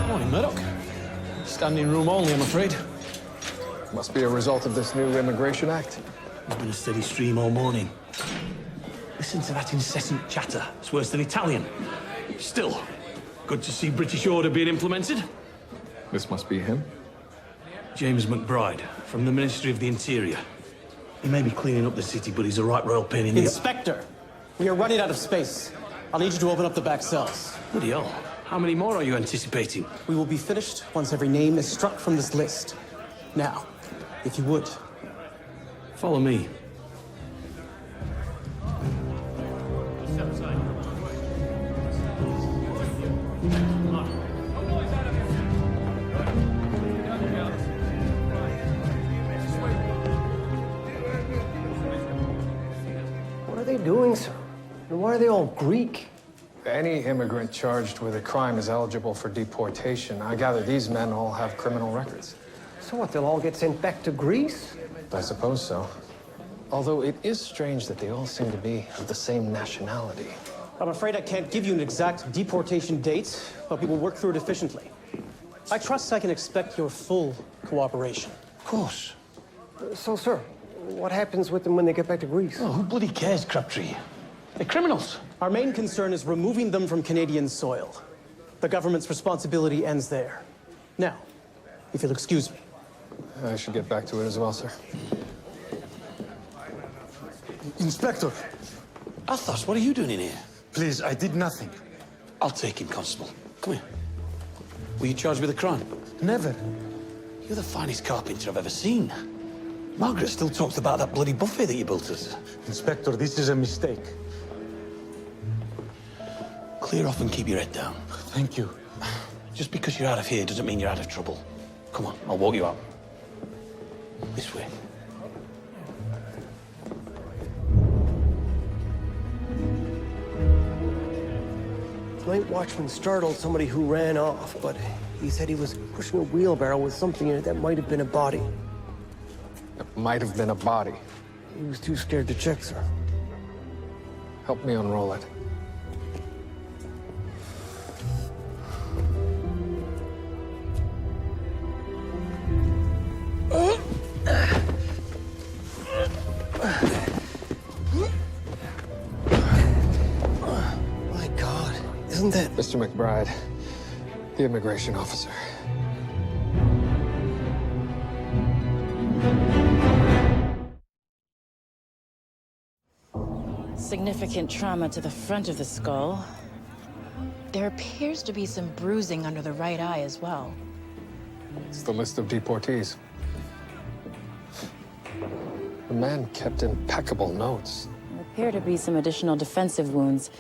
Morning, Murdoch. Standing room only, I'm afraid. Must be a result of this new Immigration Act. There's been a steady stream all morning. Listen to that incessant chatter. It's worse than Italian. Still, good to see British order being implemented. This must be him. James McBride, from the Ministry of the Interior. He may be cleaning up the city, but he's a right royal pain in the... Inspector, we are running out of space. I'll need you to open up the back cells. Bloody hell. How many more are you anticipating? We will be finished once every name is struck from this list. Now, if you would. Follow me. What are they doing, sir? And why are they all Greek? Any immigrant charged with a crime is eligible for deportation. I gather these men all have criminal records. So what, they'll all get sent back to Greece? I suppose so. Although it is strange that they all seem to be of the same nationality. I'm afraid I can't give you an exact deportation date, but we will work through it efficiently. I trust I can expect your full cooperation. Of course. So, sir, what happens with them when they get back to Greece? Oh, who bloody cares, Crabtree? They're criminals. Our main concern is removing them from Canadian soil. The government's responsibility ends there. Now, if you'll excuse me. I should get back to it as well, sir. Inspector, Athos, what are you doing in here? please, I did nothing. I'll take him, Constable. Come here. Were you charged with a crime? Never. You're the finest carpenter I've ever seen. Margaret still talks about that bloody buffet that you built us. Inspector, this is a mistake. Clear off and keep your head down. Thank you. Just because you're out of here doesn't mean you're out of trouble. Come on, I'll walk you out. This way. Night watchman startled somebody who ran off, but he said he was pushing a wheelbarrow with something in it that might have been a body. It might have been a body. He was too scared to check, sir. Help me unroll it. My God, isn't that... Mr. McBride, the immigration officer. Significant trauma to the front of the skull. There appears to be some bruising under the right eye as well. It's the list of deportees. The man kept impeccable notes. There appear to be some additional defensive wounds.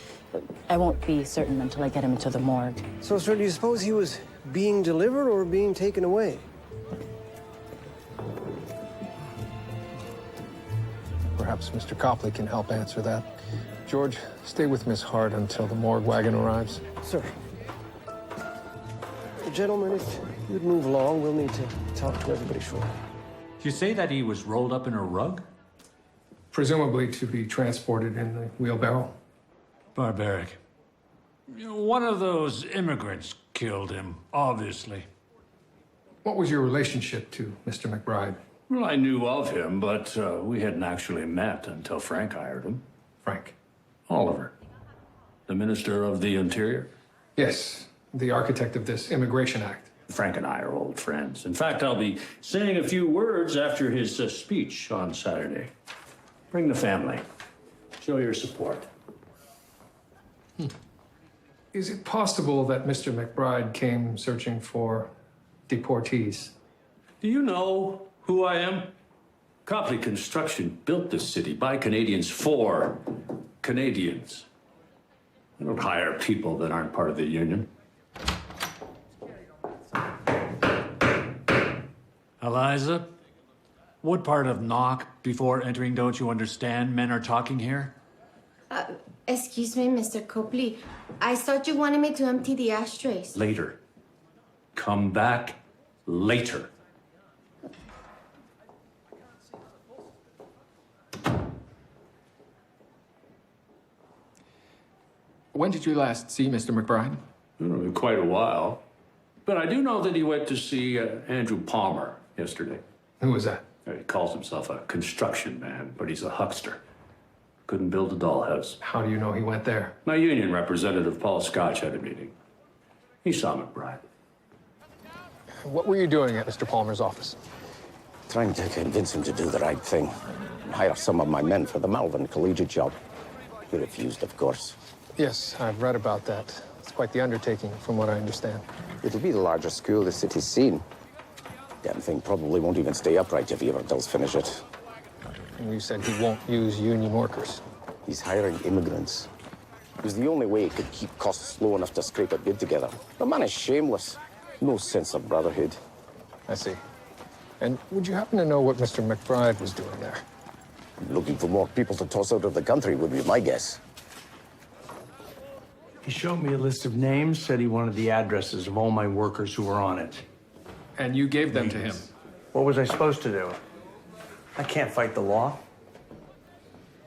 I won't be certain until I get him to the morgue. So, sir, do you suppose he was being delivered or being taken away? Perhaps Mr. Copley can help answer that. George, stay with Miss Hart until the morgue wagon arrives. Sir. Gentlemen, if you'd move along, we'll need to talk to everybody shortly. You say that he was rolled up in a rug? Presumably to be transported in the wheelbarrow. Barbaric. One of those immigrants killed him, obviously. What was your relationship to Mr. McBride? Well, I knew of him, but we hadn't actually met until Frank hired him. Frank? Oliver, the Minister of the Interior. Yes, the architect of this Immigration Act. Frank and I are old friends. In fact, I'll be saying a few words after his speech on Saturday. Bring the family. Show your support. Is it possible that Mr. McBride came searching for deportees? Do you know who I am? Copley Construction built this city by Canadians for Canadians. I don't hire people that aren't part of the union. Eliza, what part of knock before entering don't you understand men are talking here? Excuse me, Mr. Copley. I thought you wanted me to empty the ashtrays. Later. Come back later. When did you last see Mr. McBride? Quite a while. But I do know that he went to see Andrew Palmer yesterday. Who was that? He calls himself a construction man, but he's a huckster. Couldn't build a dollhouse. How do you know he went there? My union representative, Paul Scotch, had a meeting. He saw McBride. What were you doing at Mr. Palmer's office? Trying to convince him to do the right thing and hire some of my men for the Malvern collegiate job. He refused, of course. Yes, I've read about that. It's quite the undertaking, from what I understand. It'll be the largest school the city's seen. Damn thing probably won't even stay upright if he ever does finish it. And you said he won't use union workers. He's hiring immigrants. It was the only way he could keep costs low enough to scrape a bid together. The man is shameless. No sense of brotherhood. I see. And would you happen to know what Mr. McBride was doing there? Looking for more people to toss out of the country would be my guess. He showed me a list of names, said he wanted the addresses of all my workers who were on it. And you gave them to him? What was I supposed to do? I can't fight the law.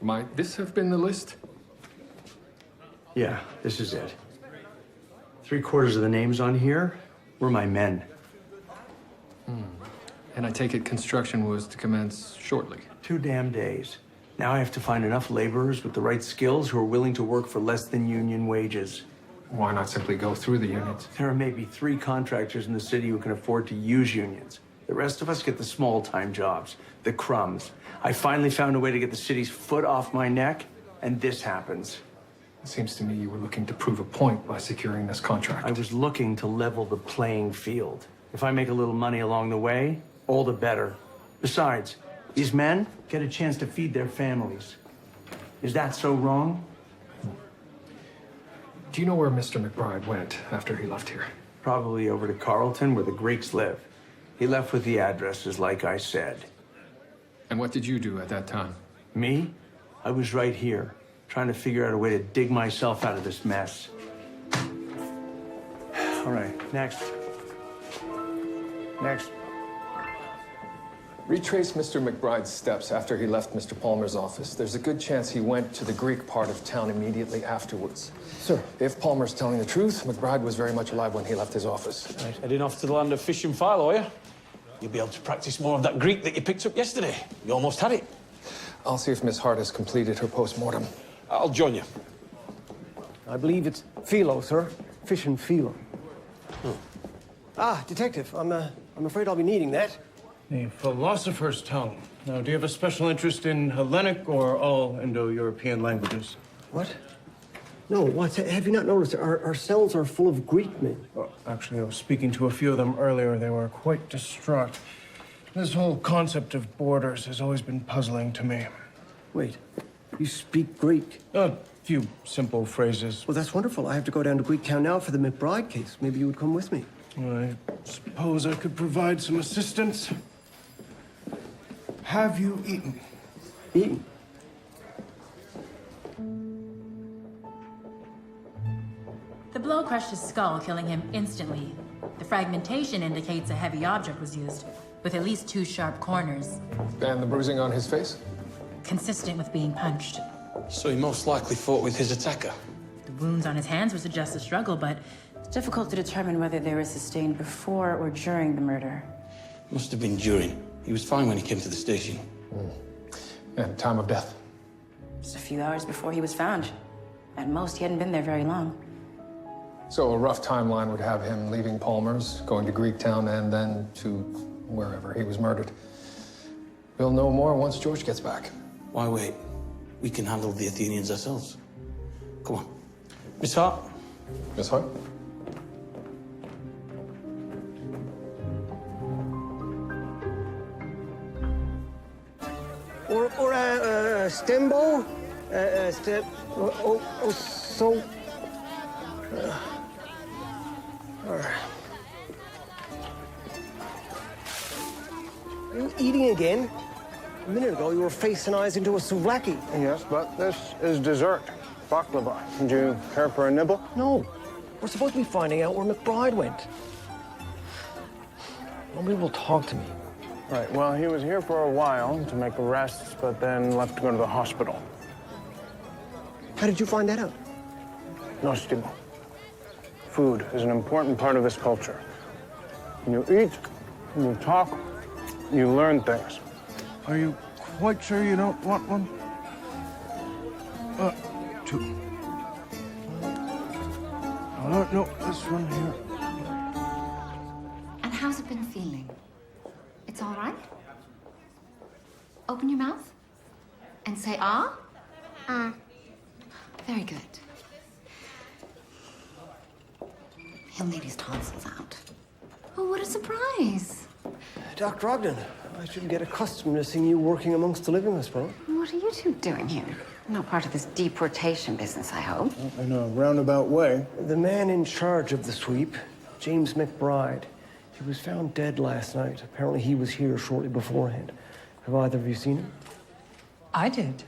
Might this have been the list? Yeah, this is it. 3/4 of the names on here were my men. And I take it construction was to commence shortly. 2 damn days. Now I have to find enough laborers with the right skills who are willing to work for less than union wages. Why not simply go through the unions? There are maybe 3 contractors in the city who can afford to use unions. The rest of us get the small-time jobs, the crumbs. I finally found a way to get the city's foot off my neck, and this happens. It seems to me you were looking to prove a point by securing this contract. I was looking to level the playing field. If I make a little money along the way, all the better. Besides, these men get a chance to feed their families. Is that so wrong? Do you know where Mr. McBride went after he left here? Probably over to Carlton, where the Greeks live. He left with the addresses, like I said. And what did you do at that time? Me? I was right here, trying to figure out a way to dig myself out of this mess. All right, next. Next. Retrace Mr. McBride's steps after he left Mr. Palmer's office. There's a good chance he went to the Greek part of town immediately afterwards. Sir. If Palmer's telling the truth, McBride was very much alive when he left his office. Right, heading off to the land of fish and file, are you? You'll be able to practice more of that Greek that you picked up yesterday. You almost had it. I'll see if Miss Hart has completed her post-mortem. I'll join you. I believe it's philo, sir. Fish and philo. Ah, detective. I'm afraid I'll be needing that. The philosopher's tongue. Now, do you have a special interest in Hellenic or all Indo-European languages? What? No, what? Have you not noticed? Our cells are full of Greek men. Well, actually, I was speaking to a few of them earlier. They were quite distraught. This whole concept of borders has always been puzzling to me. Wait, you speak Greek? A few simple phrases. Well, that's wonderful. I have to go down to Greek town now for the McBride case. Maybe you would come with me. I suppose I could provide some assistance. Have you eaten? Eaten? The blow crushed his skull, killing him instantly. The fragmentation indicates a heavy object was used, with at least 2 sharp corners. And the bruising on his face? Consistent with being punched. So he most likely fought with his attacker. The wounds on his hands would suggest a struggle, but it's difficult to determine whether they were sustained before or during the murder. Must have been during. He was fine when he came to the station. And time of death? Just a few hours before he was found. At most, he hadn't been there very long. So a rough timeline would have him leaving Palmer's, going to Greek town, and then to wherever he was murdered. We'll know more once George gets back. Why wait? We can handle the Athenians ourselves. Come on. Miss Hart? Miss Hart? Or Stembo? Are you eating again? A minute ago, you were facing eyes into a souvlaki. Yes, but this is dessert. Baklava. Do you care for a nibble? No. We're supposed to be finding out where McBride went. Nobody will talk to me. Right, well, he was here for a while to make arrests, but then left to go to the hospital. How did you find that out? Nostimo. Food is an important part of this culture. When you eat, when you talk, you learn things. Are you quite sure you don't want one? Two. No, this one here. And how's it been feeling? It's all right? Open your mouth and say ah. Very good. He'll need his tonsils out. Oh, what a surprise. Dr. Ogden, I should get accustomed to seeing you working amongst the living, I suppose. What are you two doing here? Not part of this deportation business, I hope. In a roundabout way. The man in charge of the sweep, James McBride, he was found dead last night. Apparently he was here shortly beforehand. Have either of you seen him? I did.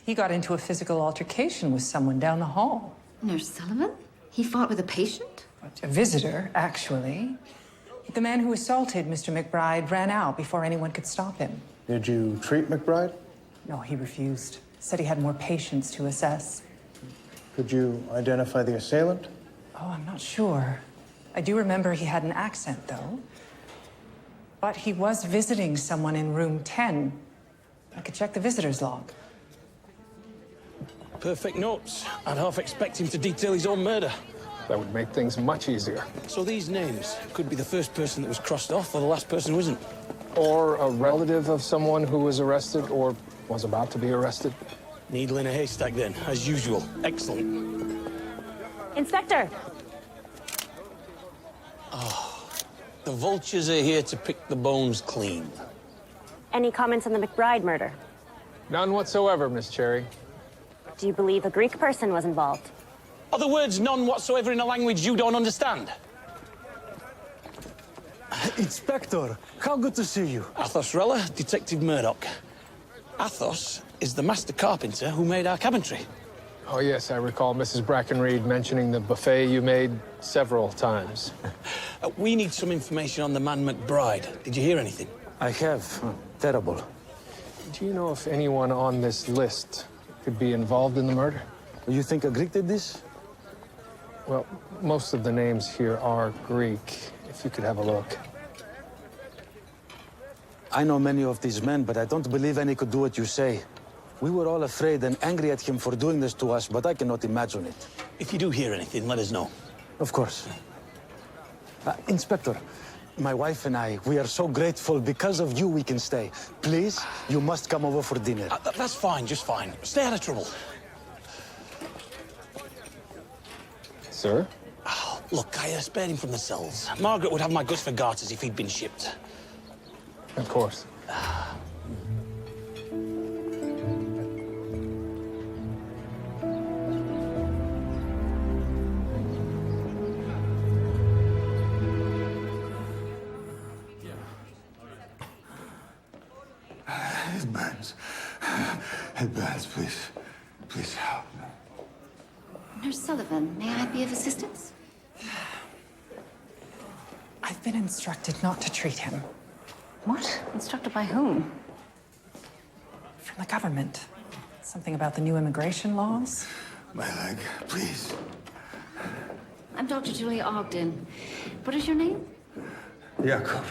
He got into a physical altercation with someone down the hall. Nurse Sullivan? He fought with a patient? A visitor, actually. The man who assaulted Mr. McBride ran out before anyone could stop him. Did you treat McBride? No, he refused. Said he had more patients to assess. Could you identify the assailant? Oh, I'm not sure. I do remember he had an accent, though. But he was visiting someone in room 10. I could check the visitor's log. Perfect notes. I'd half expect him to detail his own murder. That would make things much easier. So these names could be the first person that was crossed off or the last person who isn't. Or a relative of someone who was arrested or was about to be arrested. Needle in a haystack then, as usual. Excellent. Inspector! Oh, the vultures are here to pick the bones clean. Any comments on the McBride murder? None whatsoever, Miss Cherry. Do you believe a Greek person was involved? Are the words none whatsoever in a language you don't understand? Inspector, how good to see you. Athos Rella, Detective Murdoch. Athos is the master carpenter who made our cabinetry. Oh, yes, I recall Mrs. Brackenreed mentioning the buffet you made several times. We need some information on the man McBride. Did you hear anything? I have. Terrible. Do you know if anyone on this list could be involved in the murder? You think a Greek did this? Well, most of the names here are Greek. If you could have a look. I know many of these men, but I don't believe any could do what you say. We were all afraid and angry at him for doing this to us, but I cannot imagine it. If you do hear anything, let us know. Of course. Inspector, my wife and I, we are so grateful. Because of you, we can stay. Please, you must come over for dinner. That's fine, just fine. Stay out of trouble. Sir? Oh, look, I spared him from the cells. Margaret would have my goods for garters if he'd been shipped. Of course. It burns. It burns, please. Please help. Nurse Sullivan, may I be of assistance? I've been instructed not to treat him. What? Instructed by whom? From the government. Something about the new immigration laws. My leg, please. I'm Dr. Julia Ogden. What is your name? Jakob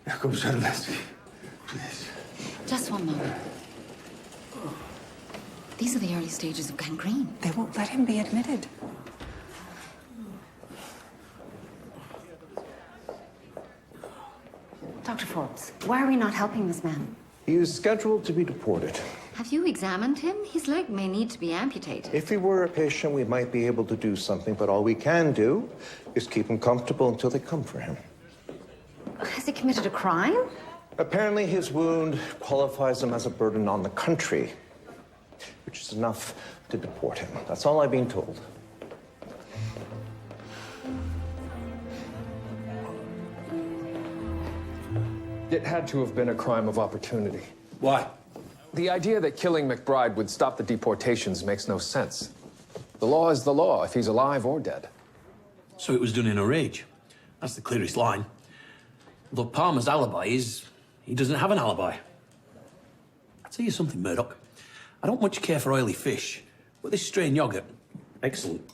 Czerneski. Please. Just one moment. These are the early stages of gangrene. They won't let him be admitted. Dr. Forbes, why are we not helping this man? He is scheduled to be deported. Have you examined him? His leg may need to be amputated. If he were a patient, we might be able to do something, but all we can do is keep him comfortable until they come for him. Has he committed a crime? Apparently, his wound qualifies him as a burden on the country, which is enough to deport him. That's all I've been told. It had to have been a crime of opportunity. Why? The idea that killing McBride would stop the deportations makes no sense. The law is the law, if he's alive or dead. So it was done in a rage. That's the clearest line. Although Palmer's alibi is... he doesn't have an alibi. I'll tell you something, Murdoch. I don't much care for oily fish, but this strain yogurt, excellent.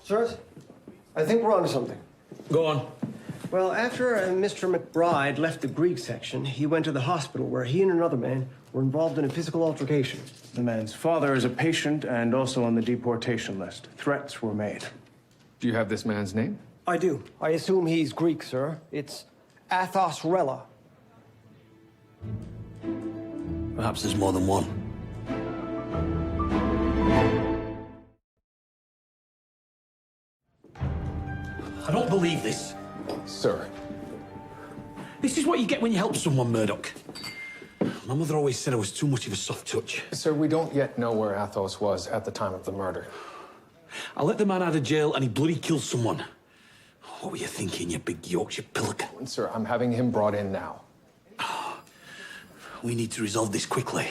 Sirs, I think we're onto something. Go on. Well, after Mr. McBride left the Greek section, he went to the hospital where he and another man were involved in a physical altercation. The man's father is a patient and also on the deportation list. Threats were made. Do you have this man's name? I do. I assume he's Greek, sir. It's Athos Rella. Perhaps there's more than one. I don't believe this. Sir. This is what you get when you help someone, Murdoch. My mother always said I was too much of a soft touch. Sir, we don't yet know where Athos was at the time of the murder. I let the man out of jail and he bloody killed someone. What were you thinking, you big Yorkshire pillock? Sir, I'm having him brought in now. We need to resolve this quickly.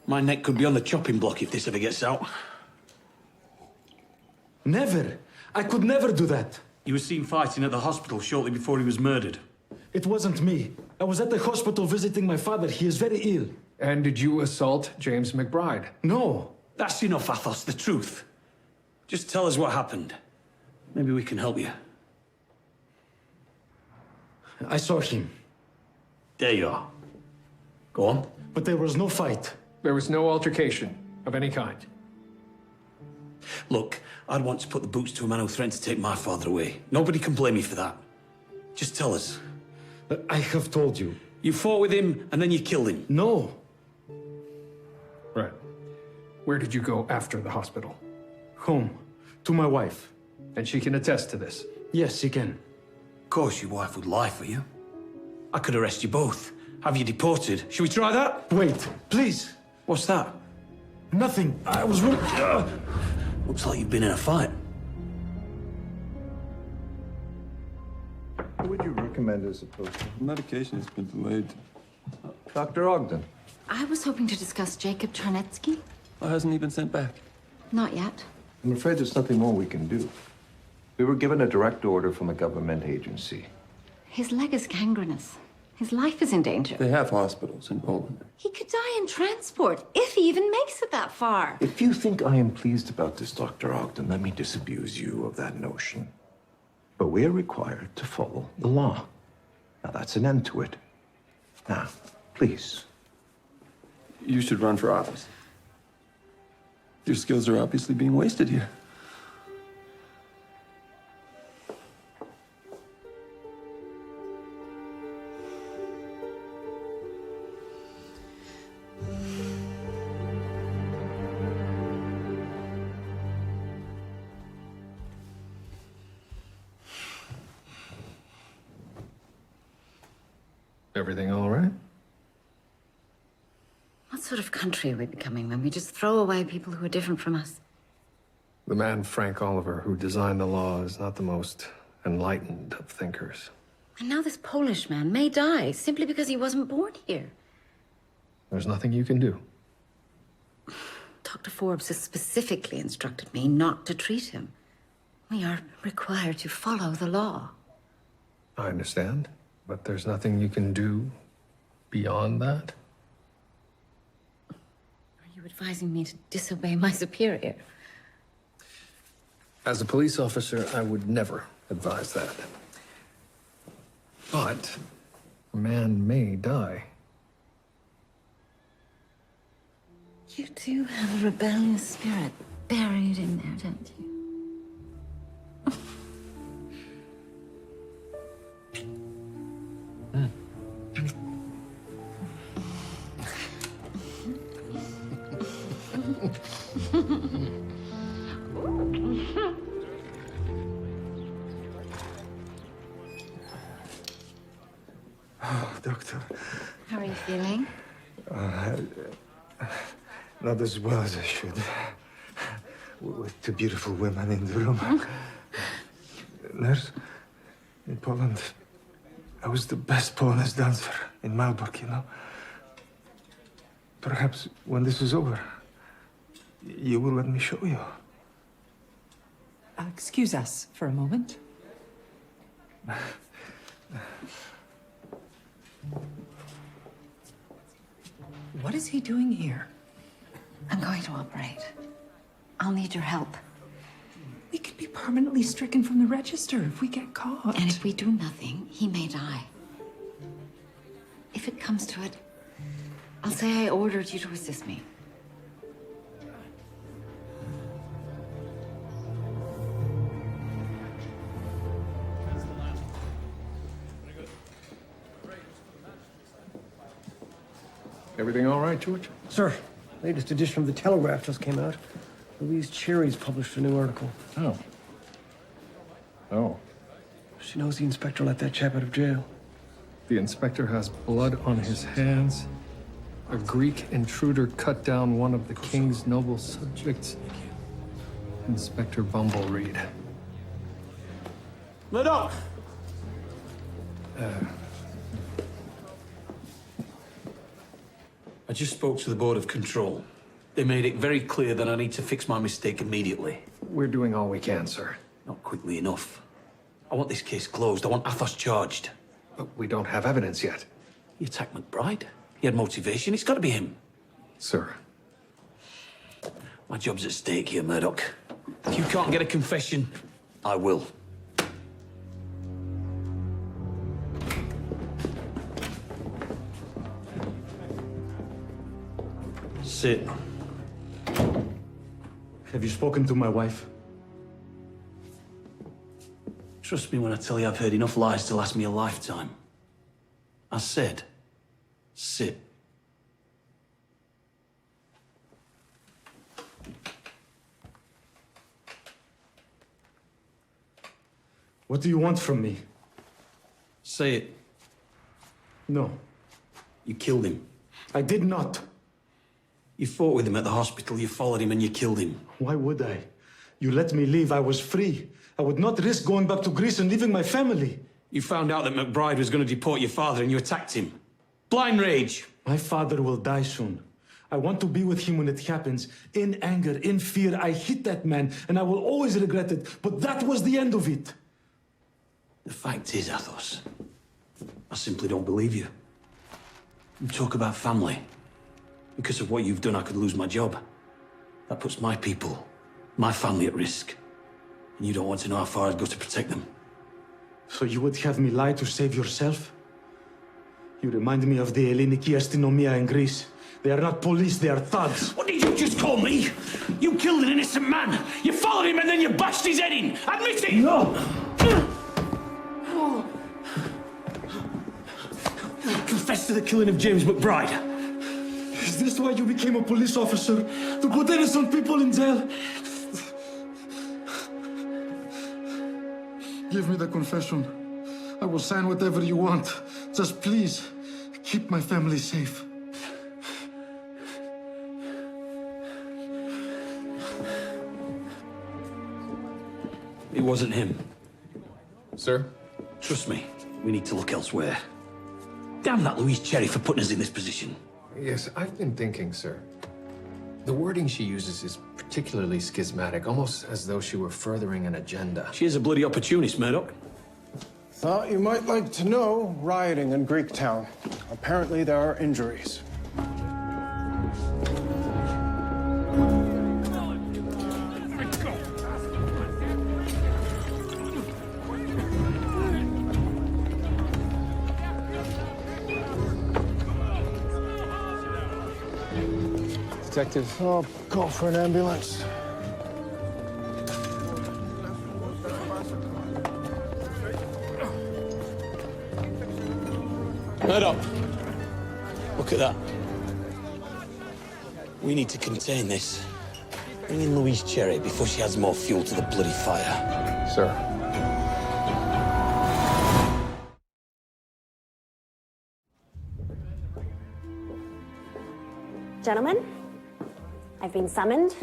My neck could be on the chopping block if this ever gets out. Never. I could never do that. He was seen fighting at the hospital shortly before he was murdered. It wasn't me. I was at the hospital visiting my father. He is very ill. And did you assault James McBride? No. That's enough, Athos, the truth. Just tell us what happened. Maybe we can help you. I saw him. There you are. Go on. But there was no fight. There was no altercation of any kind. Look, I'd want to put the boots to a man who threatened to take my father away. Nobody can blame me for that. Just tell us. I have told you. You fought with him and then you killed him. No. Right. Where did you go after the hospital? Home. To my wife. And she can attest to this. Yes, she can. Of course your wife would lie for you. I could arrest you both. Have you deported. Should we try that? Wait, please. What's that? Nothing. I was... Looks like you've been in a fight. What would you recommend as opposed to? Medication has been delayed. Dr. Ogden. I was hoping to discuss Jacob Charnetsky. Why hasn't he been sent back? Not yet. I'm afraid there's nothing more we can do. We were given a direct order from a government agency. His leg is gangrenous. His life is in danger. They have hospitals in Poland. He could die in transport, if he even makes it that far. If you think I am pleased about this, Dr. Ogden, let me disabuse you of that notion. But we are required to follow the law. Now, that's an end to it. Now, please. You should run for office. Your skills are obviously being wasted here. Everything all right? What sort of country are we becoming when we just throw away people who are different from us? The man, Frank Oliver, who designed the law, is not the most enlightened of thinkers. And now this Polish man may die simply because he wasn't born here. There's nothing you can do. Dr. Forbes has specifically instructed me not to treat him. We are required to follow the law. I understand, but there's nothing you can do beyond that. Are you advising me to disobey my superior? As a police officer, I would never advise that. But a man may die. You do have a rebellious spirit buried in there, don't you? Oh, doctor. How are you feeling? Not as well as I should. With two beautiful women in the room. Nurse, in Poland, I was the best Polish dancer in Murdoch, you know. Perhaps when this is over, you will let me show you. Excuse us for a moment. What is he doing here? I'm going to operate. I'll need your help. We could be permanently stricken from the register if we get caught. And if we do nothing, he may die. If it comes to it, I'll say I ordered you to assist me. Everything all right, George? Sir, latest edition of the Telegraph just came out. Louise Cherry's published a new article. Oh. Oh. She knows the inspector let that chap out of jail. The inspector has blood on his hands. A Greek intruder cut down one of the king's noble subjects. Inspector Bumblereed. Murdoch! I just spoke to the Board of Control. They made it very clear that I need to fix my mistake immediately. We're doing all we can, sir. Not quickly enough. I want this case closed. I want Athos charged. But we don't have evidence yet. He attacked McBride. He had motivation. It's got to be him. Sir. My job's at stake here, Murdoch. If you can't get a confession, I will. Sit. Have you spoken to my wife? Trust me when I tell you I've heard enough lies to last me a lifetime. I said, sit. What do you want from me? Say it. No. You killed him. I did not. You fought with him at the hospital, you followed him and you killed him. Why would I? You let me leave, I was free. I would not risk going back to Greece and leaving my family. You found out that McBride was going to deport your father and you attacked him. Blind rage. My father will die soon. I want to be with him when it happens. In anger, in fear, I hit that man and I will always regret it. But that was the end of it. The fact is, Athos, I simply don't believe you. You talk about family. Because of what you've done, I could lose my job. That puts my people, my family at risk. And you don't want to know how far I'd go to protect them. So you would have me lie to save yourself? You remind me of the Elliniki Astynomia in Greece. They are not police, they are thugs. What did you just call me? You killed an innocent man. You followed him and then you bashed his head in. Admit it! No! Confess to the killing of James McBride. Is this why you became a police officer? To put innocent people in jail? Give me the confession. I will sign whatever you want. Just please, keep my family safe. It wasn't him. Sir? Trust me, we need to look elsewhere. Damn that Louise Cherry for putting us in this position. Yes, I've been thinking, sir. The wording she uses is particularly schismatic, almost as though she were furthering an agenda. She is a bloody opportunist, Murdoch. Thought you might like to know rioting in Greektown. Apparently there are injuries. Detective. I'll call for an ambulance. Murdoch, look at that. We need to contain this. Bring in Louise Cherry before she adds more fuel to the bloody fire. Sir. Gentlemen, I've been summoned.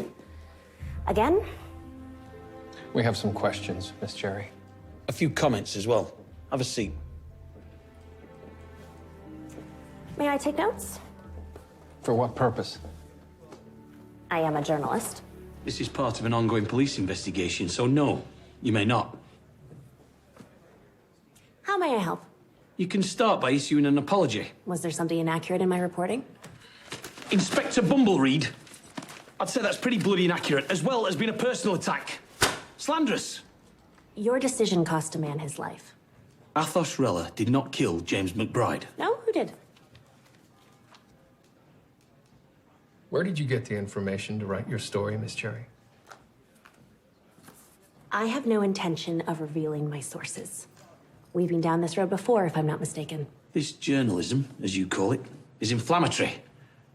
Again? We have some questions, Miss Cherry. A few comments as well. Have a seat. May I take notes? For what purpose? I am a journalist. This is part of an ongoing police investigation, so no, you may not. How may I help? You can start by issuing an apology. Was there something inaccurate in my reporting? Inspector Bumblereed, I'd say that's pretty bloody inaccurate, as well as being a personal attack. Slanderous. Your decision cost a man his life. Athos Rella did not kill James McBride. No, who did? Where did you get the information to write your story, Miss Cherry? I have no intention of revealing my sources. We've been down this road before, if I'm not mistaken. This journalism, as you call it, is inflammatory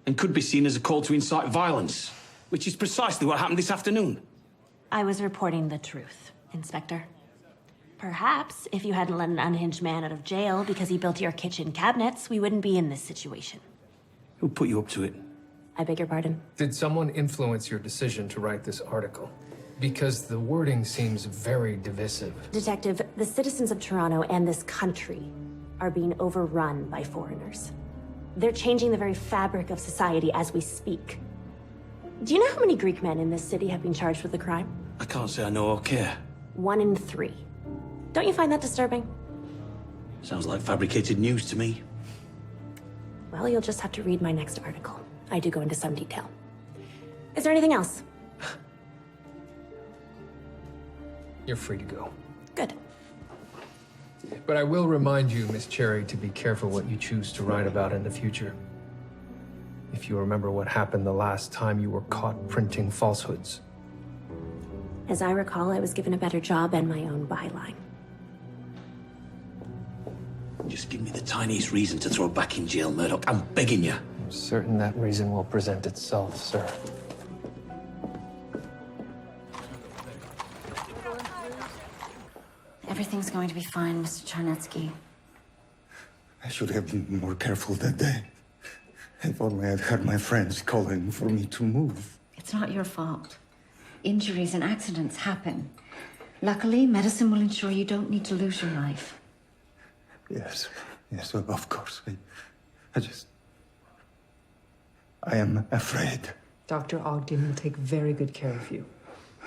and could be seen as a call to incite violence, which is precisely what happened this afternoon. I was reporting the truth, Inspector. Perhaps if you hadn't let an unhinged man out of jail because he built your kitchen cabinets, we wouldn't be in this situation. Who put you up to it? I beg your pardon? Did someone influence your decision to write this article? Because the wording seems very divisive. Detective, the citizens of Toronto and this country are being overrun by foreigners. They're changing the very fabric of society as we speak. Do you know how many Greek men in this city have been charged with the crime? I can't say I know or care. 1 in 3. Don't you find that disturbing? Sounds like fabricated news to me. Well, you'll just have to read my next article. I do go into some detail. Is there anything else? You're free to go. Good. But I will remind you, Miss Cherry, to be careful what you choose to write about in the future. If you remember what happened the last time you were caught printing falsehoods. As I recall, I was given a better job and my own byline. Just give me the tiniest reason to throw back in jail, Murdoch. I'm begging you. I'm certain that reason will present itself, sir. Everything's going to be fine, Mr. Charnetsky. I should have been more careful that day. If only I'd heard my friends calling for me to move. It's not your fault. Injuries and accidents happen. Luckily, medicine will ensure you don't need to lose your life. Yes, well, of course. I am afraid. Dr. Ogden will take very good care of you.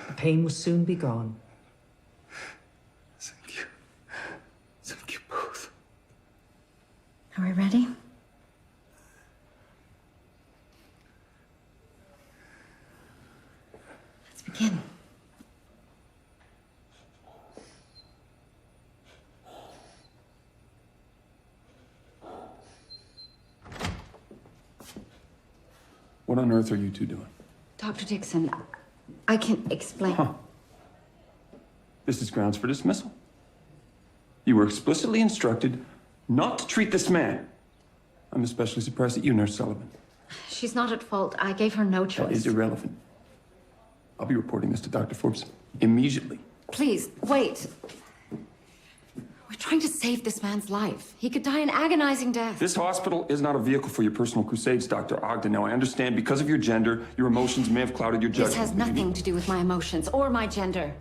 The pain will soon be gone. Thank you. Thank you both. Are we ready? Let's begin. What on earth are you two doing? Dr. Dixon, I can explain. Huh. This is grounds for dismissal. You were explicitly instructed not to treat this man. I'm especially surprised at you, Nurse Sullivan. She's not at fault. I gave her no That choice. is irrelevant. I'll be reporting this to Dr. Forbes immediately. Please, wait. We're trying to save this man's life. He could die an agonizing death. This hospital is not a vehicle for your personal crusades, Dr. Ogden. Now, I understand because of your gender, your emotions may have clouded your judgment. This has nothing to do with my emotions or my gender.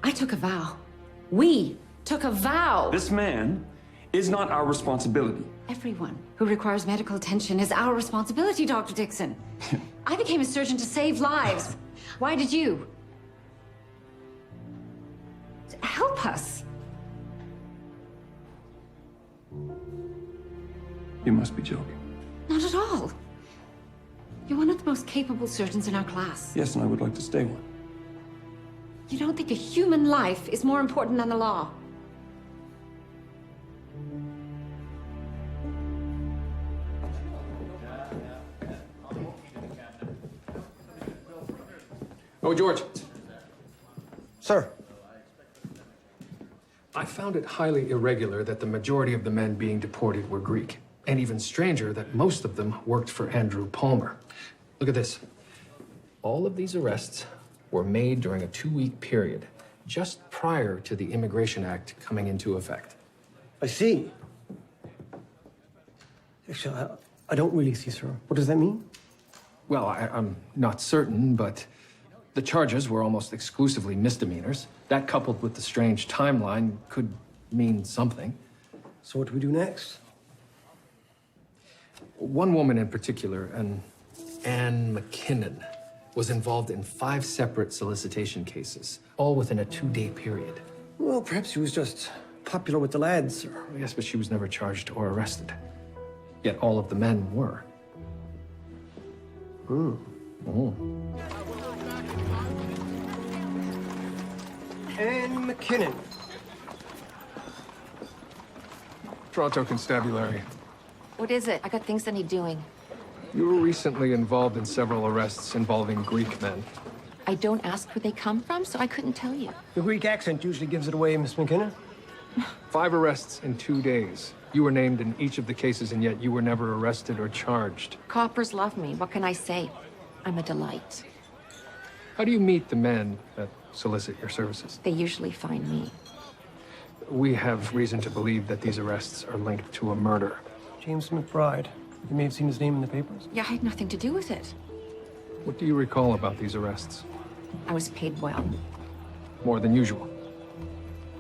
I took a vow. We took a vow. This man is not our responsibility. Everyone who requires medical attention is our responsibility, Dr. Dixon. I became a surgeon to save lives. Why did you? Help us. You must be joking. Not at all. You're one of the most capable surgeons in our class. Yes, and I would like to stay one. You don't think a human life is more important than the law? Oh, George. Sir. I found it highly irregular that the majority of the men being deported were Greek. And even stranger that most of them worked for Andrew Palmer. Look at this. All of these arrests were made during a 2-week period, just prior to the Immigration Act coming into effect. I see. Actually, I don't really see, sir. What does that mean? Well, I'm not certain, but the charges were almost exclusively misdemeanors. That, coupled with the strange timeline, could mean something. So what do we do next? One woman in particular, Anne McKinnon, was involved in 5 separate solicitation cases, all within a 2-day period. Well, perhaps she was just popular with the lads. Yes, but she was never charged or arrested. Yet all of the men were. Anne McKinnon. Toronto Constabulary. What is it? I got things I need doing. You were recently involved in several arrests involving Greek men. I don't ask where they come from, so I couldn't tell you. The Greek accent usually gives it away, Miss McKinnon. 5 arrests in 2 days. You were named in each of the cases, and yet you were never arrested or charged. Coppers love me. What can I say? I'm a delight. How do you meet the men that solicit your services? They usually find me. We have reason to believe that these arrests are linked to a murder. James McBride. You may have seen his name in the papers. Yeah, I had nothing to do with it. What do you recall about these arrests? I was paid well. More than usual.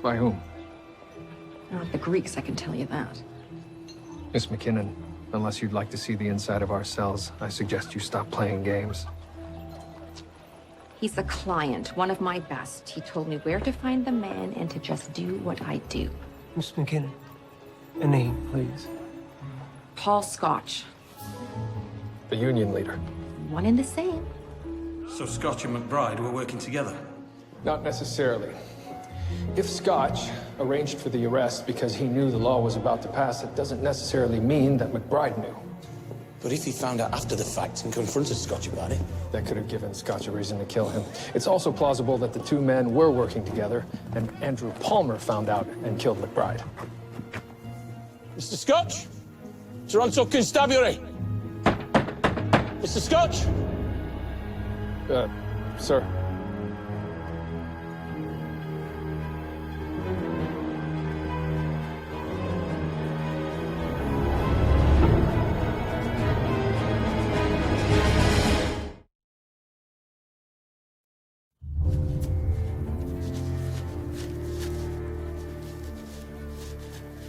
By whom? Not the Greeks, I can tell you that. Miss McKinnon, unless you'd like to see the inside of our cells, I suggest you stop playing games. He's a client, one of my best. He told me where to find the man and to just do what I do. Miss McKinnon, a name, please. Paul Scotch. The union leader. One and the same. So Scotch and McBride were working together? Not necessarily. If Scotch arranged for the arrest because he knew the law was about to pass, it doesn't necessarily mean that McBride knew. But if he found out after the fact and confronted Scotch about it? That could have given Scotch a reason to kill him. It's also plausible that the 2 men were working together, and Andrew Palmer found out and killed McBride. Mr. Scotch? Toronto Constabulary? Mr. Scotch? Sir.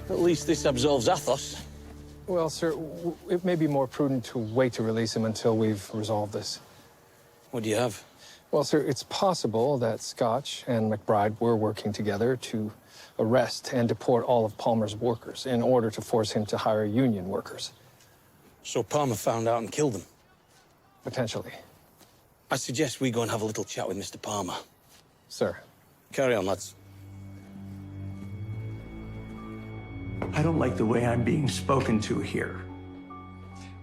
At least this absolves Athos. Well, sir, it may be more prudent to wait to release him until we've resolved this. What do you have? Well, sir, it's possible that Scotch and McBride were working together to arrest and deport all of Palmer's workers in order to force him to hire union workers. So Palmer found out and killed them? Potentially. I suggest we go and have a little chat with Mr. Palmer. Sir. Carry on, lads. I don't like the way I'm being spoken to here.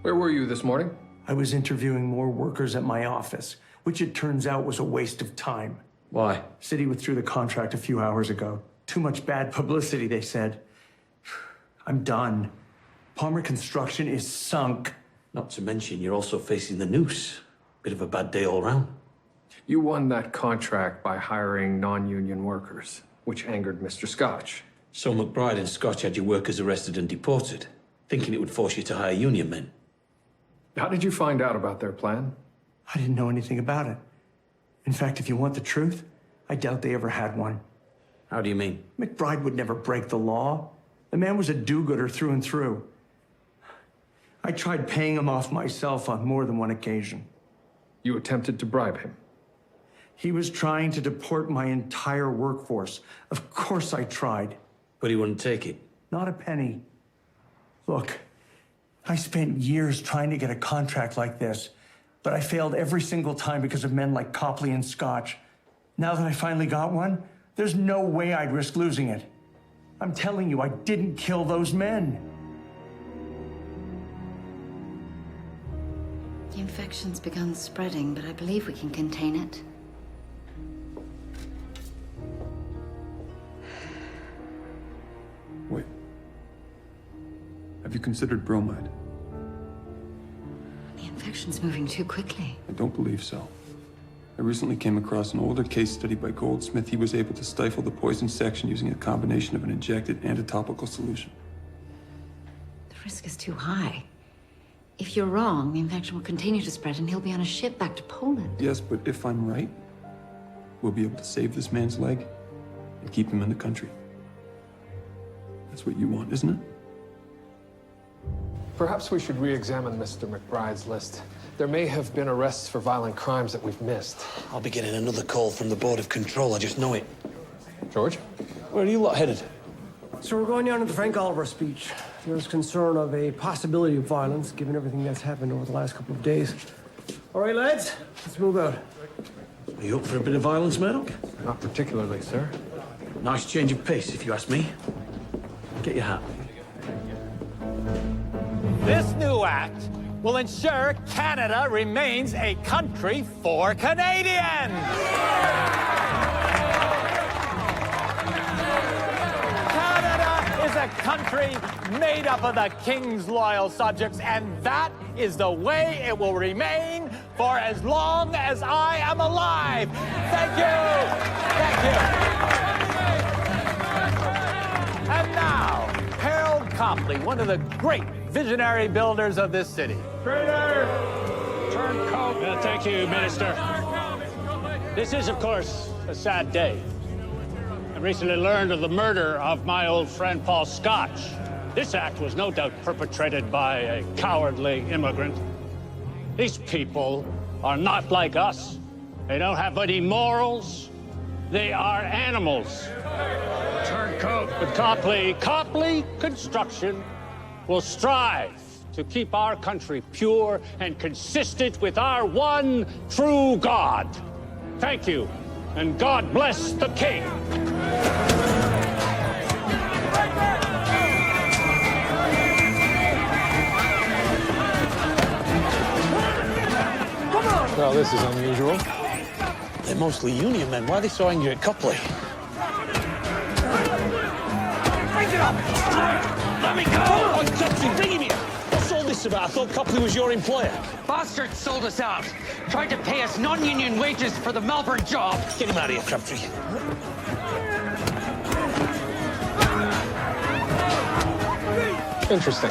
Where were you this morning? I was interviewing more workers at my office, which it turns out was a waste of time. Why? City withdrew the contract a few hours ago. Too much bad publicity, they said. I'm done. Palmer Construction is sunk. Not to mention, you're also facing the noose. Bit of a bad day all round. You won that contract by hiring non-union workers, which angered Mr. Scotch. So McBride and Scotch had your workers arrested and deported, thinking it would force you to hire union men. How did you find out about their plan? I didn't know anything about it. In fact, if you want the truth, I doubt they ever had one. How do you mean? McBride would never break the law. The man was a do-gooder through and through. I tried paying him off myself on more than one occasion. You attempted to bribe him? He was trying to deport my entire workforce. Of course I tried. But he wouldn't take it? Not a penny. Look, I spent years trying to get a contract like this, but I failed every single time because of men like Copley and Scotch. Now that I finally got one, there's no way I'd risk losing it. I'm telling you, I didn't kill those men. The infection's begun spreading, but I believe we can contain it. Wait. Have you considered bromide? The infection's moving too quickly. I don't believe so. I recently came across an older case study by Goldsmith. He was able to stifle the poison section using a combination of an injected and a topical solution. The risk is too high. If you're wrong, the infection will continue to spread and he'll be on a ship back to Poland. Yes, but if I'm right, we'll be able to save this man's leg and keep him in the country. That's what you want, isn't it? Perhaps we should re-examine Mr. McBride's list. There may have been arrests for violent crimes that we've missed. I'll be getting another call from the Board of Control, I just know it. George? Where are you lot headed? So we're going down to the Frank Oliver speech. There's concern of a possibility of violence, given everything that's happened over the last couple of days. All right, lads, let's move out. Are you up for a bit of violence, Murdoch? Not particularly, sir. Nice change of pace, if you ask me. Get your hat. This new act will ensure Canada remains a country for Canadians. Canada is a country made up of the King's loyal subjects, and that is the way it will remain for as long as I am alive. Thank you. Thank you. And now, Harold Copley, one of the great visionary builders of this city. Traitor! Turncoat! Thank you, Minister. This is, of course, a sad day. I recently learned of the murder of my old friend Paul Scotch. This act was no doubt perpetrated by a cowardly immigrant. These people are not like us. They don't have any morals. They are animals. Turncoat! But Copley Construction will strive to keep our country pure and consistent with our one true God. Thank you, and God bless the King. Well, this is unusual. They're mostly union men. Why are they so angry at Copley? Break it up! Let me go! Oh, Copley, bring him here! What's all this about? I thought Copley was your employer. Bastards sold us out. Tried to pay us non-union wages for the Melbourne job. Get him out of here, Crabtree. Interesting.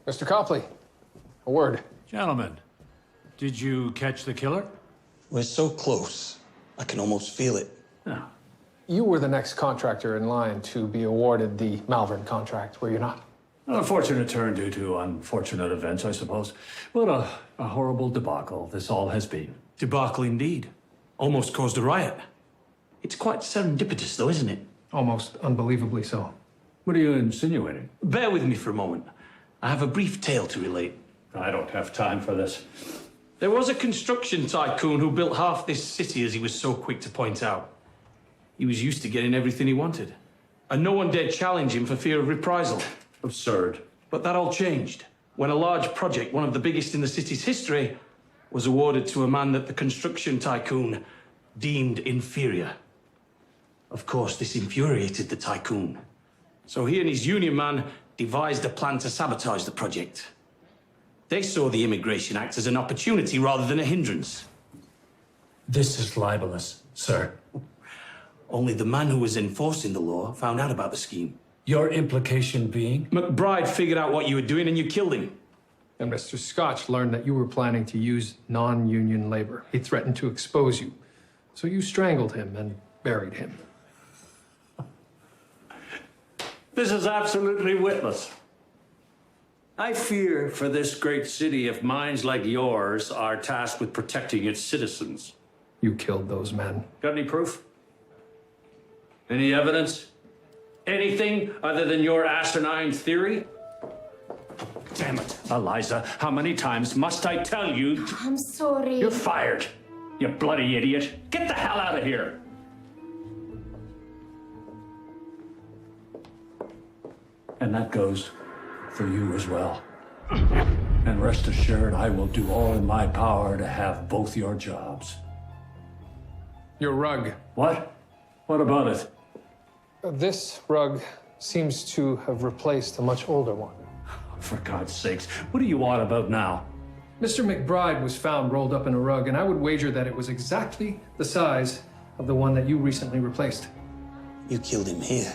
Mr. Copley, a word. Gentlemen, did you catch the killer? We're so close. I can almost feel it. No. You were the next contractor in line to be awarded the Malvern contract, were you not? An unfortunate turn due to unfortunate events, I suppose. What a horrible debacle this all has been. Debacle indeed. Almost caused a riot. It's quite serendipitous, though, isn't it? Almost unbelievably so. What are you insinuating? Bear with me for a moment. I have a brief tale to relate. I don't have time for this. There was a construction tycoon who built half this city, as he was so quick to point out. He was used to getting everything he wanted, and no one dared challenge him for fear of reprisal. Absurd. But that all changed when a large project, one of the biggest in the city's history, was awarded to a man that the construction tycoon deemed inferior. Of course, this infuriated the tycoon. So he and his union man devised a plan to sabotage the project. They saw the Immigration Act as an opportunity rather than a hindrance. This is libelous, sir. Only the man who was enforcing the law found out about the scheme. Your implication being? McBride figured out what you were doing and you killed him. And Mr. Scotch learned that you were planning to use non-union labor. He threatened to expose you. So you strangled him and buried him. This is absolutely witless. I fear for this great city if minds like yours are tasked with protecting its citizens. You killed those men. Got any proof? Any evidence? Anything other than your asinine theory? Damn it, Eliza, how many times must I tell you? I'm sorry. You're fired, you bloody idiot. Get the hell out of here. And that goes for you as well. And rest assured, I will do all in my power to have both your jobs. Your rug. What? What about it? This rug seems to have replaced a much older one. For God's sakes, what do you want about now? Mr. McBride was found rolled up in a rug, and I would wager that it was exactly the size of the one that you recently replaced. You killed him here.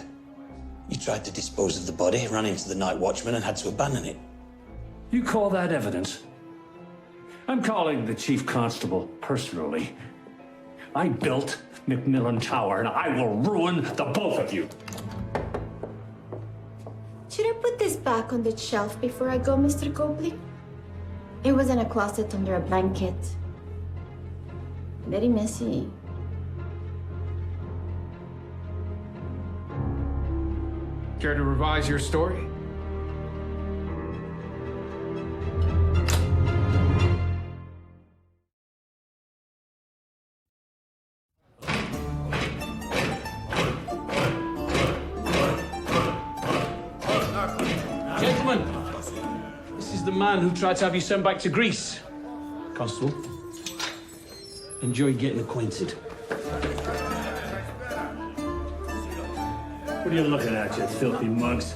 You tried to dispose of the body, ran into the night watchman, and had to abandon it. You call that evidence? I'm calling the chief constable personally. I built Macmillan Tower, and I will ruin the both of you. Should I put this back on the shelf before I go, Mr. Copley? It was in a closet under a blanket. Very messy. Care to revise your story? Gentlemen, this is the man who tried to have you sent back to Greece. Constable, enjoy getting acquainted. What are you looking at, you filthy mugs?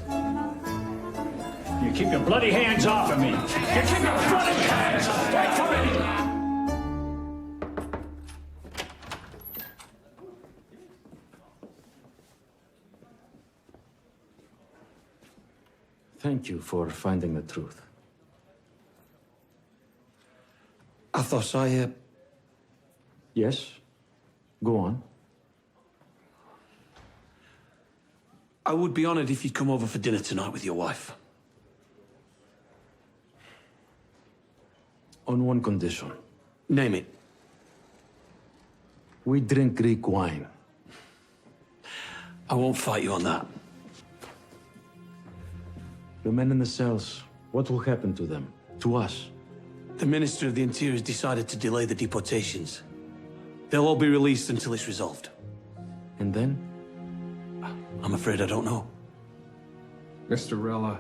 You keep your bloody hands off of me! You keep your bloody hands away from me! Thank you for finding the truth. Athos, Yes? Go on. I would be honored if you'd come over for dinner tonight with your wife. On one condition. Name it. We drink Greek wine. I won't fight you on that. The men in the cells, what will happen to them? To us? The Minister of the Interior has decided to delay the deportations. They'll all be released until it's resolved. And then? I'm afraid I don't know. Mr. Rella,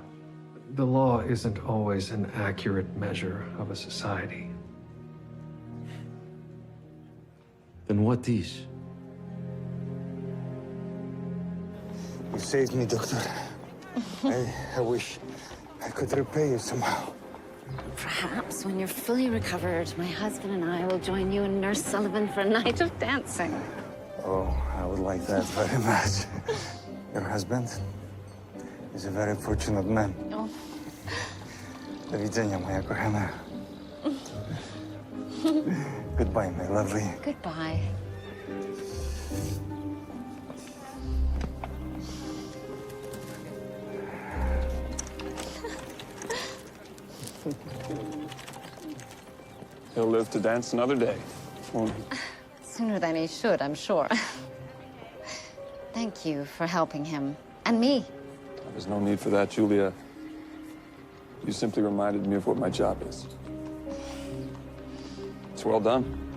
the law isn't always an accurate measure of a society. Then what is? You saved me, Doctor. I wish I could repay you somehow. Perhaps when you're fully recovered, my husband and I will join you and Nurse Sullivan for a night of dancing. Oh, I would like that very much. Your husband is a very fortunate man. Oh. Do widzenia, moja kochana. Goodbye, my lovely. Goodbye. He'll live to dance another day, won't he? Sooner than he should, I'm sure. Thank you for helping him. And me. There's no need for that, Julia. You simply reminded me of what my job is. It's well done.